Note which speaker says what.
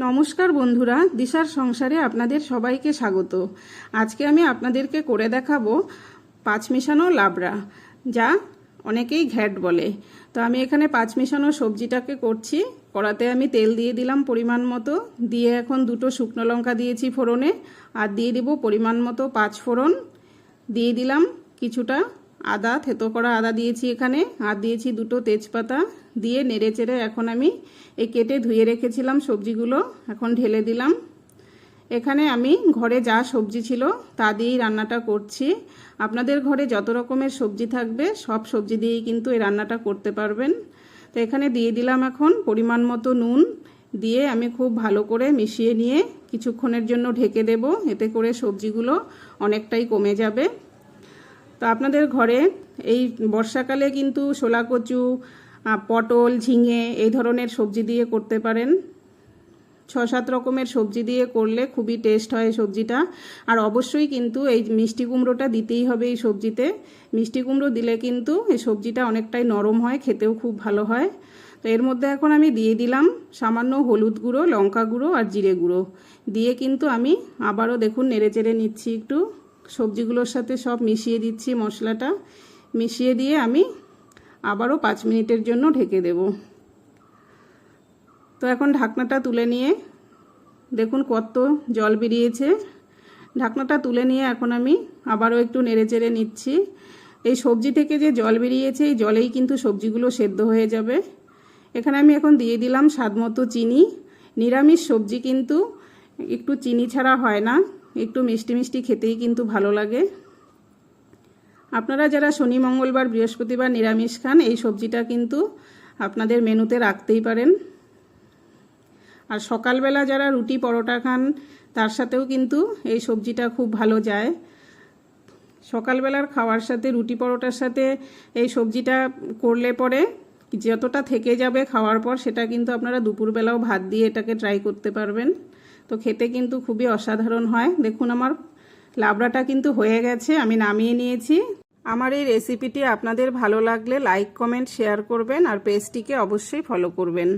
Speaker 1: নমস্কার বন্ধুরা, দিশার সংসারে আপনাদের সবাইকে স্বাগত। আজকে আমি আপনাদেরকে করে দেখাবো পাঁচ মিশানো লাবড়া, যা অনেকেই ঘ্যাট বলে। তো আমি এখানে পাঁচ মিশানো সবজিটাকে করছি। কড়াতে আমি তেল দিয়ে দিলাম পরিমাণ মতো, দিয়ে এখন দুটো শুকনো লঙ্কা দিয়েছি ফোড়নে, আর দিয়ে দিব পরিমাণ মতো পাঁচ ফোড়ন, দিয়ে দিলাম কিছুটা আদা, থেতো করা আদা দিয়েছি এখানে, আর দিয়েছি দুটো তেজপাতা, দিয়ে নেড়ে চেড়ে এখন আমি এই কেটে ধুয়ে রেখেছিলাম সবজিগুলো এখন ঢেলে দিলাম। এখানে আমি ঘরে যা সবজি ছিল তা দিয়েই রান্নাটা করছি। আপনাদের ঘরে যত রকমের সবজি থাকবে সব সবজি দিয়েই কিন্তু এই রান্নাটা করতে পারবেন। তো এখানে দিয়ে দিলাম এখন পরিমাণ মতো নুন, দিয়ে আমি খুব ভালো করে মিশিয়ে নিয়ে কিছুক্ষণের জন্য ঢেকে দেব, এতে করে সবজিগুলো অনেকটাই কমে যাবে। তো আপনাদের ঘরে এই বর্ষাকালে কিন্তু শোলা কচু, পটল, ঝিঙে এই ধরনের সবজি দিয়ে করতে পারেন। 6-7 রকমের সবজি দিয়ে করলে খুবই টেস্ট হয় সবজিটা। আর অবশ্যই কিন্তু এই মিষ্টি কুমড়োটা দিতেই হবে এই সবজিতে। মিষ্টি কুমড়ো দিলে কিন্তু এই সবজিটা অনেকটাই নরম হয়, খেতেও খুব ভালো হয়। তো এর মধ্যে এখন আমি দিয়ে দিলাম সামান্য হলুদ গুঁড়ো, লঙ্কা গুঁড়ো আর জিরে গুঁড়ো, দিয়ে কিন্তু আমি আবারও দেখুন নেড়ে চেড়ে নিচ্ছি। একটু সবজিগুলোর সাথে সব মিশিয়ে দিচ্ছি, মশলাটা মিশিয়ে দিয়ে আমি আবারও 5 মিনিটের জন্য ঢেকে দেব। তো এখন ঢাকনাটা তুলে নিয়ে দেখুন কত জল বেরিয়েছে। ঢাকনাটা তুলে নিয়ে এখন আমি আবারও একটু নেড়ে চেড়ে নিচ্ছি। এই সবজি থেকে যে জল বেরিয়েছে এই জলেই কিন্তু সবজিগুলো সেদ্ধ হয়ে যাবে। এখানে আমি এখন দিয়ে দিলাম স্বাদমতো চিনি। নিরামিষ সবজি কিন্তু একটু চিনি ছাড়া হয় না, একটু মিষ্টি মিষ্টি খেতেই কিন্তু ভালো লাগে। আপনারা যারা শনি, মঙ্গলবার, বৃহস্পতিবার নিরামিষ খান, এই সবজিটা কিন্তু আপনাদের মেনুতে রাখতেই পারেন। আর সকালবেলা যারা রুটি পরোটা খান তার সাথেও কিন্তু এই সবজিটা খুব ভালো যায়। সকালবেলার খাওয়ার সাথে রুটি পরোটার সাথে এই সবজিটা করলে পরে যতটা থেকে যাবে খাওয়ার পর, সেটা কিন্তু আপনারা দুপুরবেলাও ভাত দিয়ে এটাকে ট্রাই করতে পারবেন। তো খেতে কিন্তু খুবই অসাধারণ হয়। দেখুন আমার লাবড়াটা কিন্তু হয়ে গেছে, আমি নামিয়ে নিয়েছি। আমার এই রেসিপিটি আপনাদের ভালো লাগলে লাইক, কমেন্ট, শেয়ার করবেন আর পেজটিকে অবশ্যই ফলো করবেন।